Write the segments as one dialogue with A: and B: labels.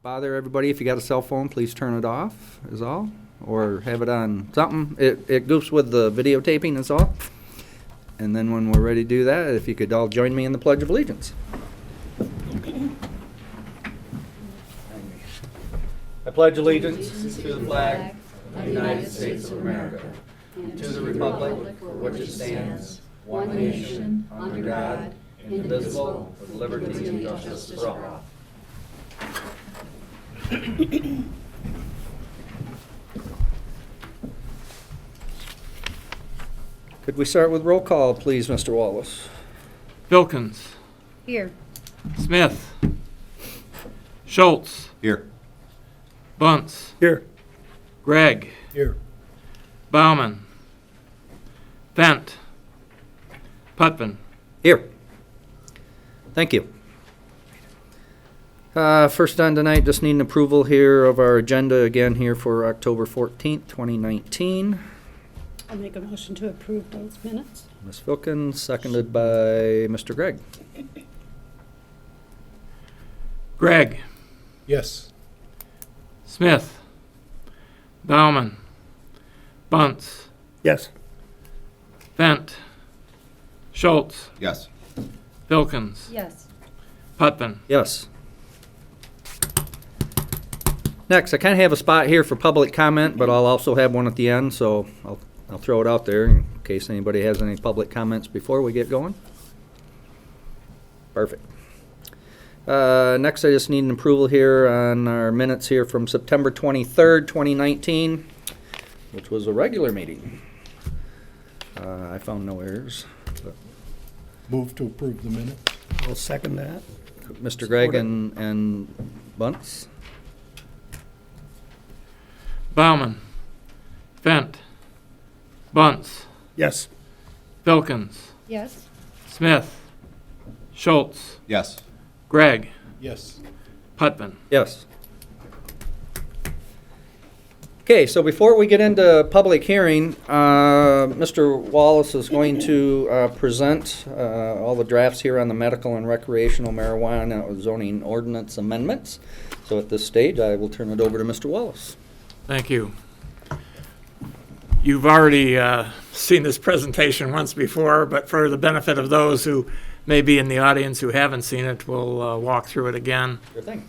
A: bother everybody. If you got a cell phone, please turn it off, is all. Or have it on something. It goofs with the videotaping, is all. And then when we're ready to do that, if you could all join me in the Pledge of Allegiance. I pledge allegiance to the flag of the United States of America, and to the republic for which it stands, one nation, under God, indivisible, with liberty and justice for all. Could we start with roll call, please, Mr. Wallace?
B: Vilkins.
C: Here.
B: Smith. Schultz.
D: Here.
B: Bunce.
D: Here.
B: Gregg.
D: Here.
B: Bauman. Fent. Putman.
A: Here. Thank you. First on tonight, just need an approval here of our agenda again here for October 14th, 2019.
C: I'll make a motion to approve those minutes.
A: Ms. Vilkins, seconded by Mr. Gregg.
B: Gregg.
D: Yes.
B: Smith. Bauman. Bunce.
D: Yes.
B: Fent. Schultz.
D: Yes.
B: Vilkins.
C: Yes.
B: Putman.
A: Yes. Next, I kind of have a spot here for public comment, but I'll also have one at the end, so I'll throw it out there in case anybody has any public comments before we get going. Perfect. Next, I just need an approval here on our minutes here from September 23rd, 2019, which was a regular meeting. I found no errors. But
D: Move to approve the minutes. I'll second that.
A: Mr. Gregg and Bunce.
B: Bauman. Fent. Bunce.
D: Yes.
B: Vilkins.
C: Yes.
B: Smith. Schultz.
D: Yes.
B: Gregg.
D: Yes.
B: Putman.
A: Yes. Okay, so before we get into public hearing, Mr. Wallace is going to present all the drafts here on the medical and recreational marijuana zoning ordinance amendments. So at this stage, I will turn it over to Mr. Wallace.
B: Thank you. You've already seen this presentation once before, but for the benefit of those who may be in the audience who haven't seen it, we'll walk through it again.
A: Sure thing.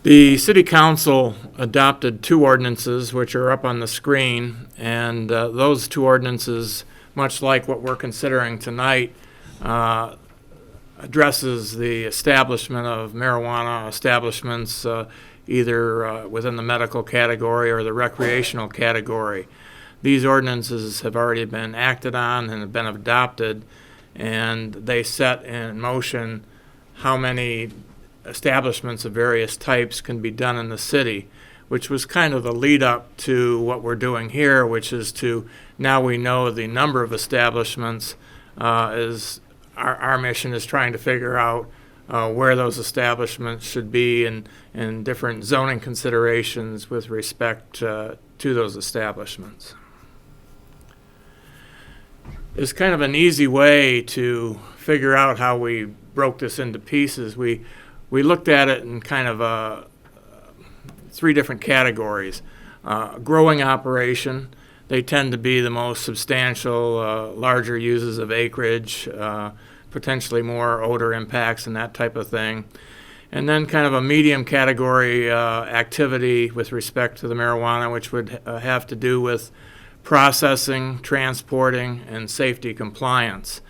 B: The City Council adopted two ordinances, which are up on the screen, and those two ordinances, much like what we're considering tonight, addresses the establishment of marijuana establishments either within the medical category or the recreational category. These ordinances have already been acted on and have been adopted, and they set in motion how many establishments of various types can be done in the city, which was kind of the lead up to what we're doing here, which is to, now we know the number of establishments, is our mission is trying to figure out where those establishments should be and different zoning considerations with respect to those establishments. It's kind of an easy way to figure out how we broke this into pieces. We looked at it in kind of three different categories. Growing operation, they tend to be the most substantial, larger uses of acreage, potentially more odor impacts and that type of thing. And then kind of a medium category activity with respect to the marijuana, which would have to do with processing, transporting, and safety compliance.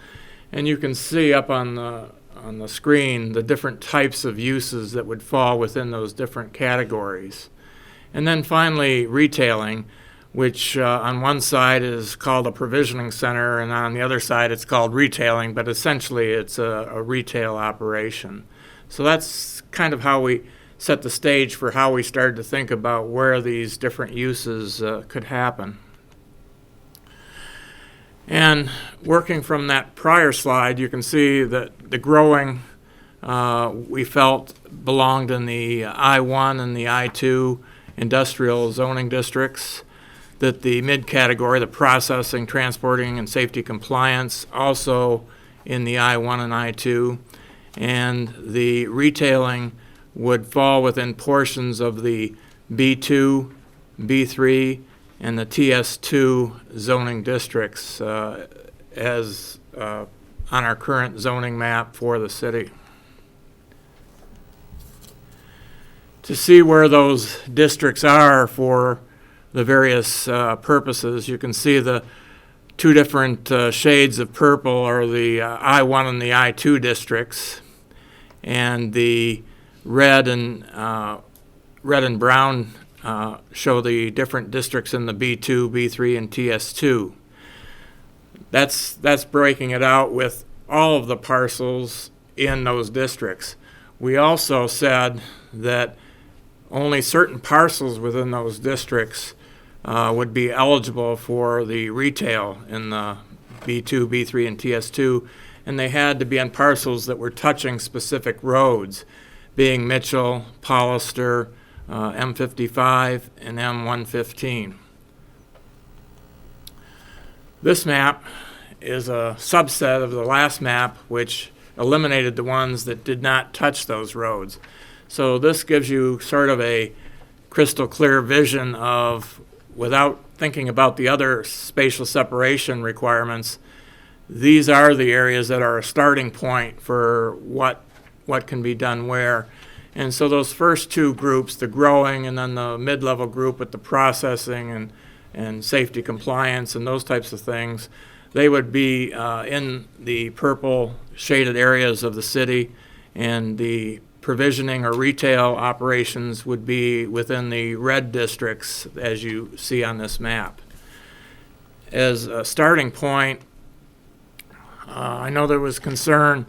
B: And you can see up on the screen the different types of uses that would fall within those different categories. And then finally, retailing, which on one side is called a provisioning center, and on the other side it's called retailing, but essentially it's a retail operation. So that's kind of how we set the stage for how we started to think about where these different uses could happen. And working from that prior slide, you can see that the growing we felt belonged in the I-1 and the I-2 industrial zoning districts, that the mid-category, the processing, transporting, and safety compliance, also in the I-1 and I-2, and the retailing would fall within portions of the B2, B3, and the TS2 zoning districts as on our current zoning map for the city. To see where those districts are for the various purposes, you can see the two different shades of purple are the I-1 and the I-2 districts, and the red and brown show the different districts in the B2, B3, and TS2. That's breaking it out with all of the parcels in those districts. We also said that only certain parcels within those districts would be eligible for the retail in the B2, B3, and TS2, and they had to be on parcels that were touching specific roads, being Mitchell, Pollister, M55, and M115. This map is a subset of the last map, which eliminated the ones that did not touch those roads. So this gives you sort of a crystal clear vision of, without thinking about the other spatial separation requirements, these are the areas that are a starting point for what can be done where. And so those first two groups, the growing and then the mid-level group with the processing and safety compliance and those types of things, they would be in the purple shaded areas of the city, and the provisioning or retail operations would be within the red districts as you see on this map. As a starting point, I know there was concern,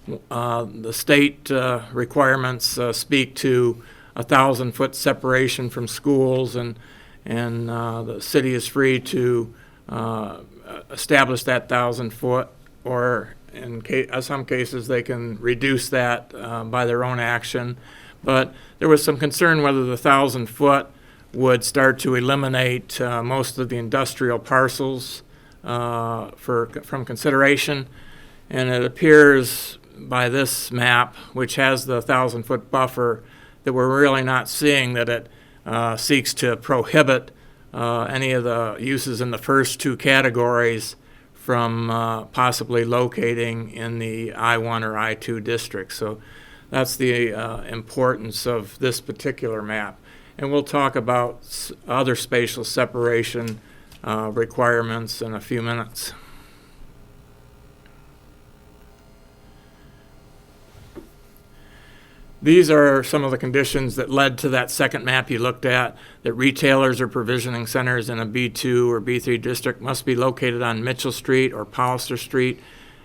B: the state requirements speak to 1,000-foot separation from schools, and the city is free to establish that 1,000-foot, or in some cases they can reduce that by their own action. But there was some concern whether the 1,000-foot would start to eliminate most of the industrial parcels from consideration. And it appears by this map, which has the 1,000-foot buffer, that we're really not seeing that it seeks to prohibit any of the uses in the first two categories from possibly locating in the I-1 or I-2 district. So that's the importance of this particular map. And we'll talk about other spatial separation requirements in a few minutes. These are some of the conditions that led to that second map you looked at, that retailers or provisioning centers in a B2 or B3 district must be located on Mitchell Street or Pollister Street,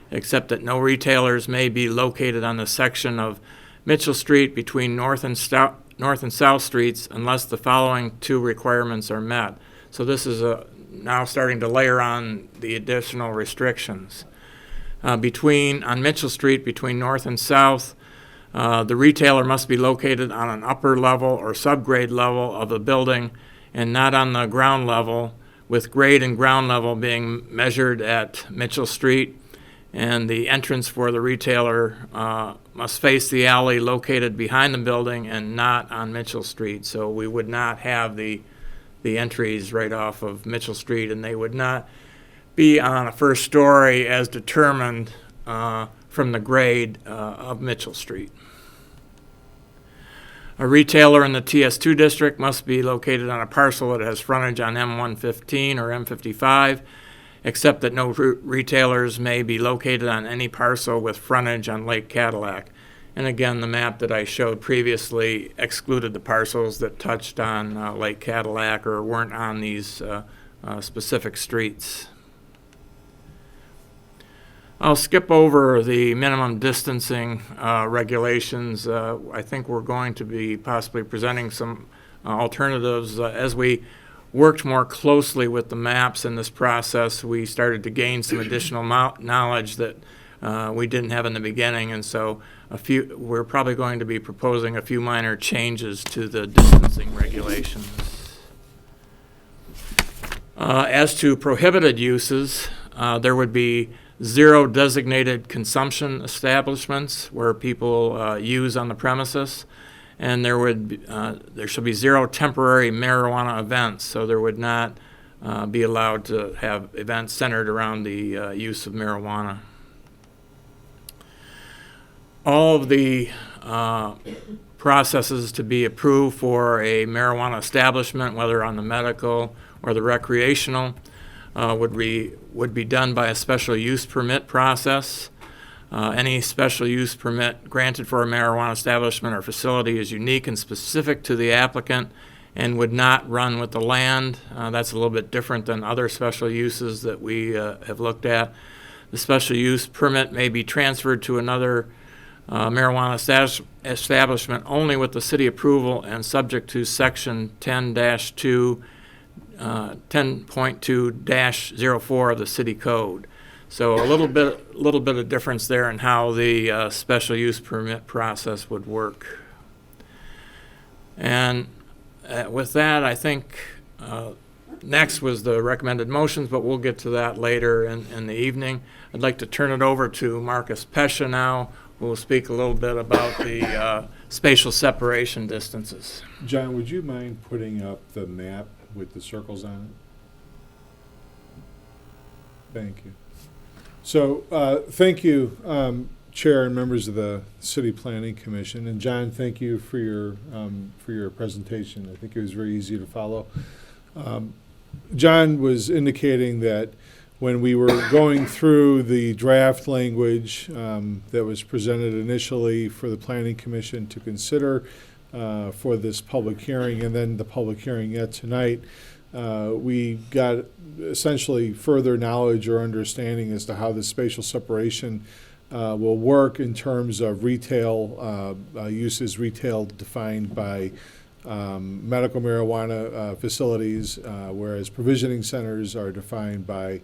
B: except that no retailers may be located on the section of Mitchell Street between North and South Streets unless the following two requirements are met. So this is now starting to layer on the additional restrictions. On Mitchell Street, between North and South, the retailer must be located on an upper level or subgrade level of the building and not on the ground level, with grade and ground level being measured at Mitchell Street. And the entrance for the retailer must face the alley located behind the building and not on Mitchell Street. So we would not have the entries right off of Mitchell Street, and they would not be on a first story as determined from the grade of Mitchell Street. A retailer in the TS2 district must be located on a parcel that has frontage on M115 or M55, except that no retailers may be located on any parcel with frontage on Lake Cadillac. And again, the map that I showed previously excluded the parcels that touched on Lake Cadillac or weren't on these specific streets. I'll skip over the minimum distancing regulations. I think we're going to be possibly presenting some alternatives. As we worked more closely with the maps in this process, we started to gain some additional knowledge that we didn't have in the beginning, and so we're probably going to be proposing a few minor changes to the distancing regulations. As to prohibited uses, there would be 0 designated consumption establishments where people use on the premises, and there shall be 0 temporary marijuana events, so there would not be allowed to have events centered around the use of marijuana. All of the processes to be approved for a marijuana establishment, whether on the medical or the recreational, would be done by a special use permit process. Any special use permit granted for a marijuana establishment or facility is unique and specific to the applicant and would not run with the land. That's a little bit different than other special uses that we have looked at. The special use permit may be transferred to another marijuana establishment only with the city approval and subject to Section 10-2, 10.2-04 of the city code. So a little bit of difference there in how the special use permit process would work. And with that, I think next was the recommended motions, but we'll get to that later in the evening. I'd like to turn it over to Marcus Pescia now, who will speak a little bit about the spatial separation distances.
E: John, would you mind putting up the map with the circles on it? Thank you. So, thank you, Chair and members of the City Planning Commission, and John, thank you for your presentation. I think it was very easy to follow. John was indicating that when we were going through the draft language that was presented initially for the Planning Commission to consider for this public hearing, and then the public hearing yet tonight, we got essentially further knowledge or understanding as to how the spatial separation will work in terms of retail uses, retail defined by medical marijuana facilities, whereas provisioning centers are defined by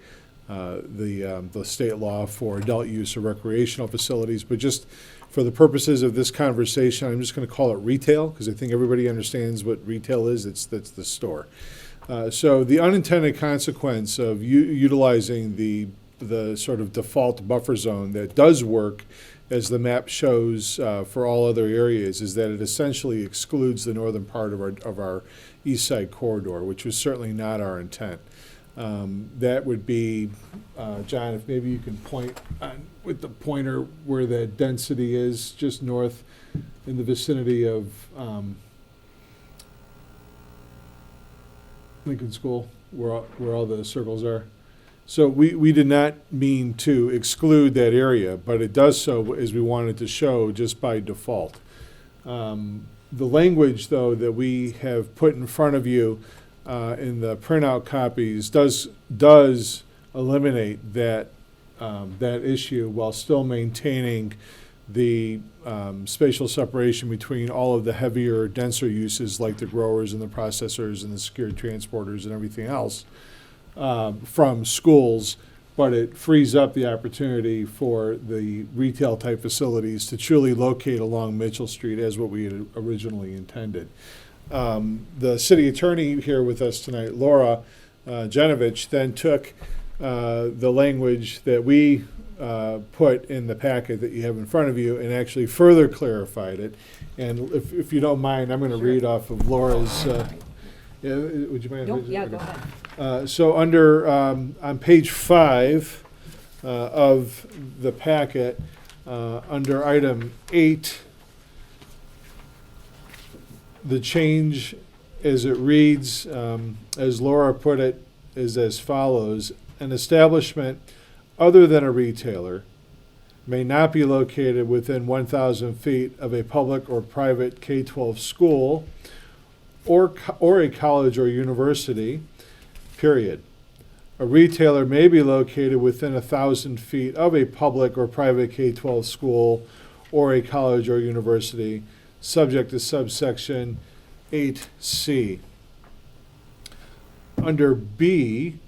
E: the state law for adult use or recreational facilities. But just for the purposes of this conversation, I'm just going to call it retail because I think everybody understands what retail is. That's the store. So the unintended consequence of utilizing the sort of default buffer zone that does work, as the map shows for all other areas, is that it essentially excludes the northern part of our east side corridor, which was certainly not our intent. That would be, John, if maybe you can point with the pointer where the density is, just north in the vicinity of Lincoln School, where all the circles are. So we did not mean to exclude that area, but it does so as we wanted to show just by default. The language, though, that we have put in front of you in the printout copies does eliminate that issue while still maintaining the spatial separation between all of the heavier, denser uses like the growers and the processors and the secured transporters and everything else from schools, but it frees up the opportunity for the retail type facilities to truly locate along Mitchell Street as what we had originally intended. The city attorney here with us tonight, Laura Genovich, then took the language that we put in the packet that you have in front of you and actually further clarified it. And if you don't mind, I'm going to read off of Laura's. Yeah, would you mind?
F: Nope, yeah, go ahead.
E: So under on page 5 of the packet, under item 8, the change as it reads, as Laura put it, is as follows: an establishment other than a retailer may not be located within 1,000 feet of a public or private K-12 school or a college or university, period. A retailer may be located within 1,000 feet of a public or private K-12 school or a college or university, subject to subsection 8C. Under B,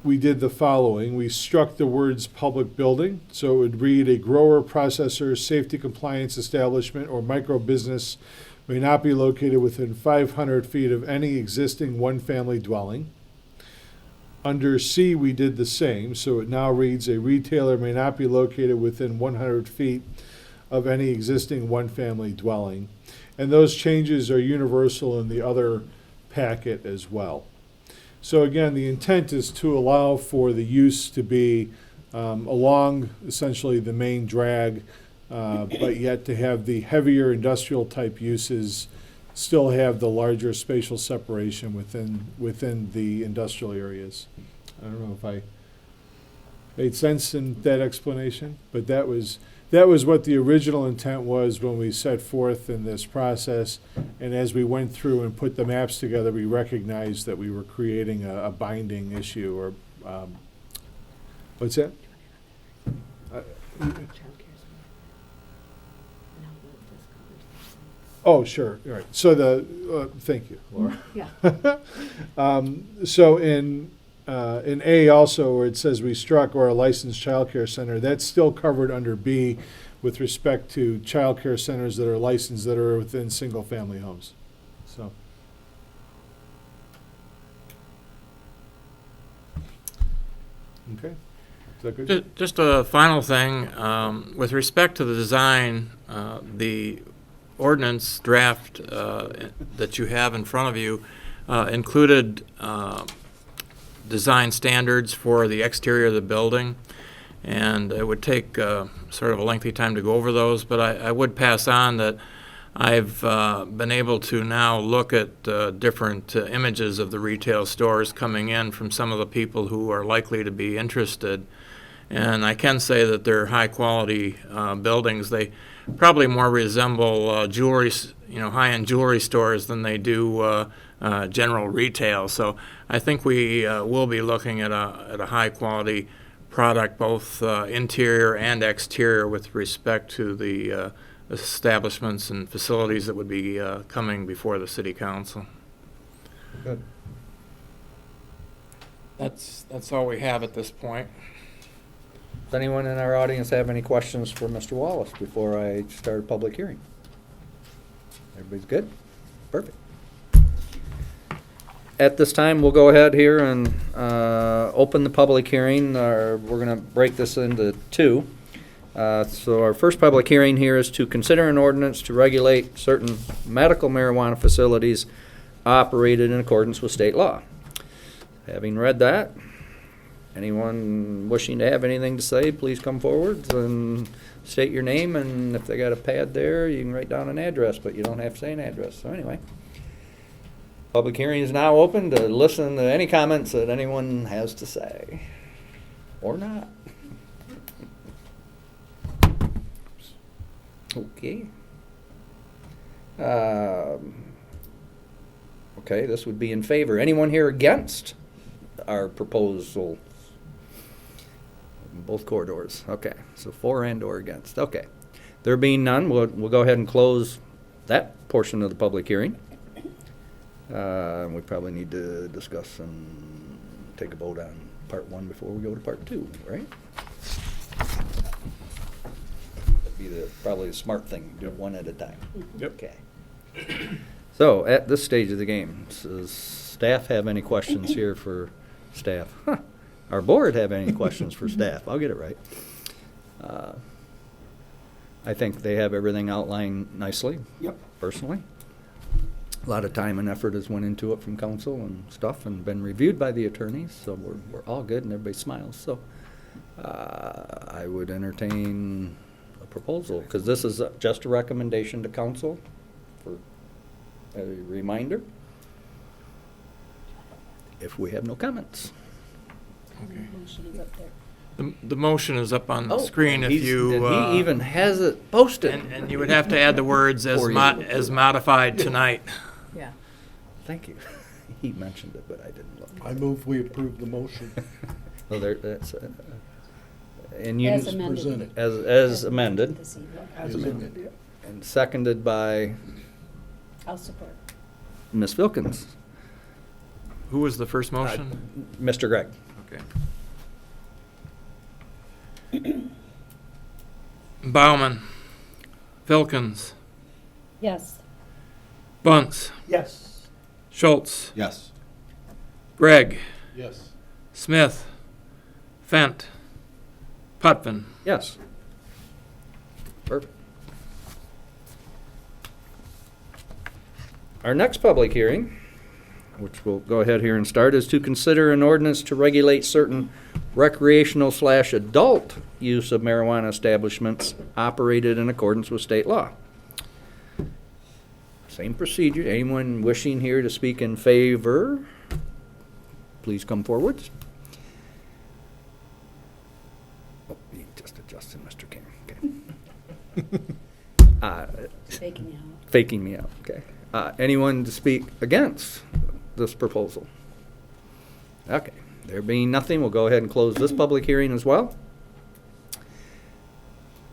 E: we did the following. We struck the words public building, so it would read a grower, processor, safety compliance establishment, or micro business may not be located within 500 feet of any existing one-family dwelling. Under C, we did the same, so it now reads, a retailer may not be located within 100 feet of any existing one-family dwelling. And those changes are universal in the other packet as well. So again, the intent is to allow for the use to be along essentially the main drag, but yet to have the heavier industrial type uses still have the larger spatial separation within the industrial areas. I don't know if I made sense in that explanation, but that was what the original intent was when we set forth in this process. And as we went through and put the maps together, we recognized that we were creating a binding issue, or what's that? Oh, sure, all right. So thank you, Laura.
C: Yeah.
E: So in A also, where it says we struck or a licensed childcare center, that's still covered under B with respect to childcare centers that are licensed that are within single-family homes. So. Okay, is that good?
B: Just a final thing, with respect to the design, the ordinance draft that you have in front of you included design standards for the exterior of the building, and it would take sort of a lengthy time to go over those, but I would pass on that I've been able to now look at different images of the retail stores coming in from some of the people who are likely to be interested, and I can say that they're high-quality buildings. They probably more resemble jewelry, high-end jewelry stores than they do general retail. So I think we will be looking at a high-quality product, both interior and exterior, with respect to the establishments and facilities that would be coming before the city council.
A: Good.
B: That's all we have at this point.
A: Does anyone in our audience have any questions for Mr. Wallace before I start a public hearing? Everybody's good? Perfect. At this time, we'll go ahead here and open the public hearing. We're going to break this into two. So our first public hearing here is to consider an ordinance to regulate certain medical marijuana facilities operated in accordance with state law. Having read that, anyone wishing to have anything to say, please come forward and state your name, and if they got a pad there, you can write down an address, but you don't have to say an address. So anyway, public hearing is now open to listen to any comments that anyone has to say, or not. Okay. Okay, this would be in favor. Anyone here against our proposal? Both corridors. Okay, so for and or against. Okay. There being none, we'll go ahead and close that portion of the public hearing. We probably need to discuss and take a vote on part one before we go to part two, right? That'd be probably the smart thing, do it one at a time.
E: Yep.
A: Okay. So, at this stage of the game, does staff have any questions here for staff? Our board have any questions for staff? I'll get it right. I think they have everything outlined nicely.
D: Yep.
A: Personally. A lot of time and effort has went into it from council and stuff, and been reviewed by the attorneys, so we're all good and everybody smiles. So I would entertain a proposal, because this is just a recommendation to council for a reminder, if we have no comments.
C: Motion is up there.
B: The motion is up on the screen if
A: He's-
B: you...
A: and he even has it posted.
B: And you would have to add the words as
A: For you.
B: as modified tonight.
C: Yeah.
A: Thank you. He mentioned it, but I didn't look.
D: I move we approve the motion
A: Well, there, that's, and you,
C: As
D: as
C: amended.
D: presented.
A: as amended,
C: This evening.
D: As amended, yeah.
A: and seconded by
C: I'll support.
A: Ms. Wilkins.
B: Who was the first motion?
A: Mr. Gregg.
B: Okay. Bauman, Vilkins,
C: Yes.
B: Bunce,
D: Yes.
B: Schultz,
F: Yes.
B: Gregg,
E: Yes.
B: Smith, Fent, Putvin.
A: Yes. Perfect. Our next public hearing, which we'll go ahead here and start, is to consider an ordinance to regulate certain recreational/adult use of marijuana establishments operated in accordance with state law. Same procedure. Anyone wishing here to speak in favor, please come forward. Oh, you just adjusted, Mr. King. Okay.
C: Faking me out.
A: Faking me out, okay. Anyone to speak against this proposal? Okay, there being nothing, we'll go ahead and close this public hearing as well.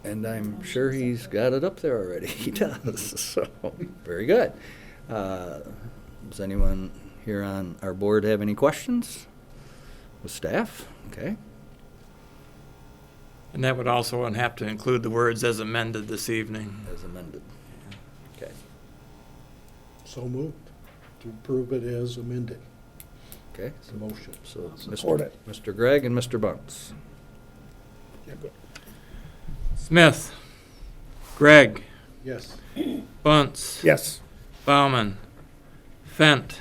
A: And I'm sure he's got it up there already. He does, so, very good. Does anyone here on our board have any questions with staff? Okay.
B: And that would also have to include the words as amended this evening.
A: As amended. Okay.
D: So moved to approve it as amended.
A: Okay.
D: It's a motion.
A: So,
D: Support it.
A: Mr. Gregg and Mr. Bunce.
D: Yeah, go.
B: Smith, Gregg,
D: Yes.
B: Bunce,
D: Yes.
B: Bauman, Fent,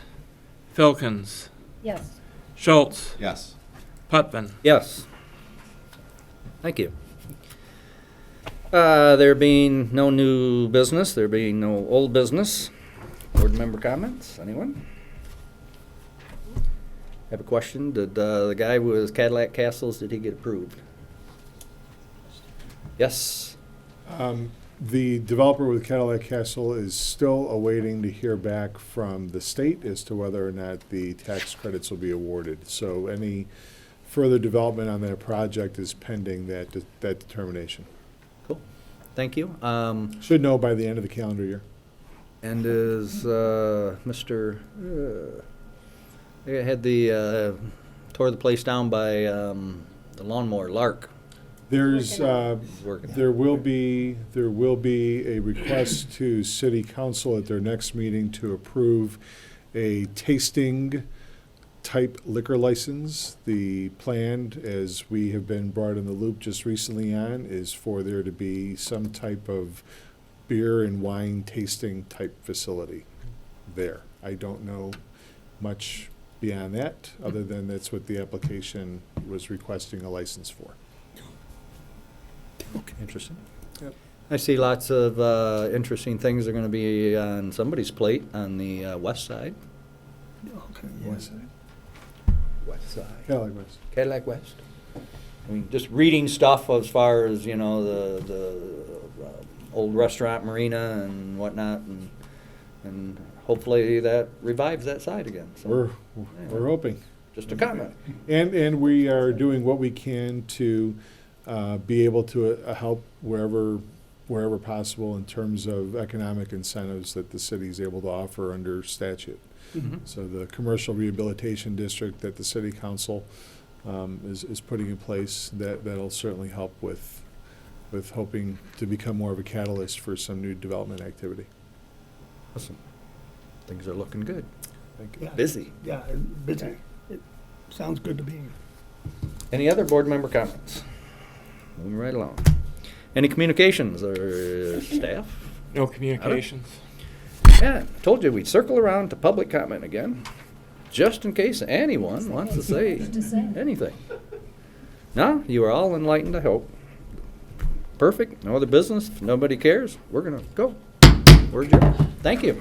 B: Filkins,
C: Yes.
B: Schultz,
F: Yes.
B: Putvin.
A: Yes. Thank you. There being no new business, there being no old business, board member comments, anyone? Have a question? Did the guy with Cadillac Castles, did he get approved? Yes.
E: The developer with Cadillac Castle is still awaiting to hear back from the state as to whether or not the tax credits will be awarded. So any further development on that project is pending that determination.
A: Cool. Thank you.
E: Should know by the end of the calendar year.
A: And is Mr. I had the tore the place down by the lawnmower, Lark.
E: There's
A: Working.
E: there will be a request to City Council at their next meeting to approve a tasting type liquor license. The plan, as we have been brought in the loop just recently on, is for there to be some type of beer and wine tasting type facility there. I don't know much beyond that, other than that's what the application was requesting a license for.
A: Okay, interesting.
E: Yep.
A: I see lots of interesting things are going to be on somebody's plate on the west side.
D: Okay.
E: West side.
A: West side.
E: Cadillac West.
A: Cadillac West. I mean, just reading stuff as far as, you know, the old restaurant marina and whatnot, and hopefully that revives that side again. So,
E: We're hoping.
A: just a comment.
E: And we are doing what we can to be able to help wherever possible in terms of economic incentives that the city is able to offer under statute.
A: Mhm.
E: So the commercial rehabilitation district that the city council is putting in place, that'll certainly help with hoping to become more of a catalyst for some new development activity.
A: Awesome. Things are looking good.
E: Thank you.
D: Yeah.
A: Busy.
D: Yeah, busy. It sounds good to me.
A: Any other board member comments? Moving right along. Any communications or staff?
B: No communications.
A: Yeah, told you we'd circle around to public comment again, just in case anyone wants to say anything. No, you are all enlightened, I hope. Perfect, no other business, if nobody cares, we're gonna go. We're adjourned. Thank you.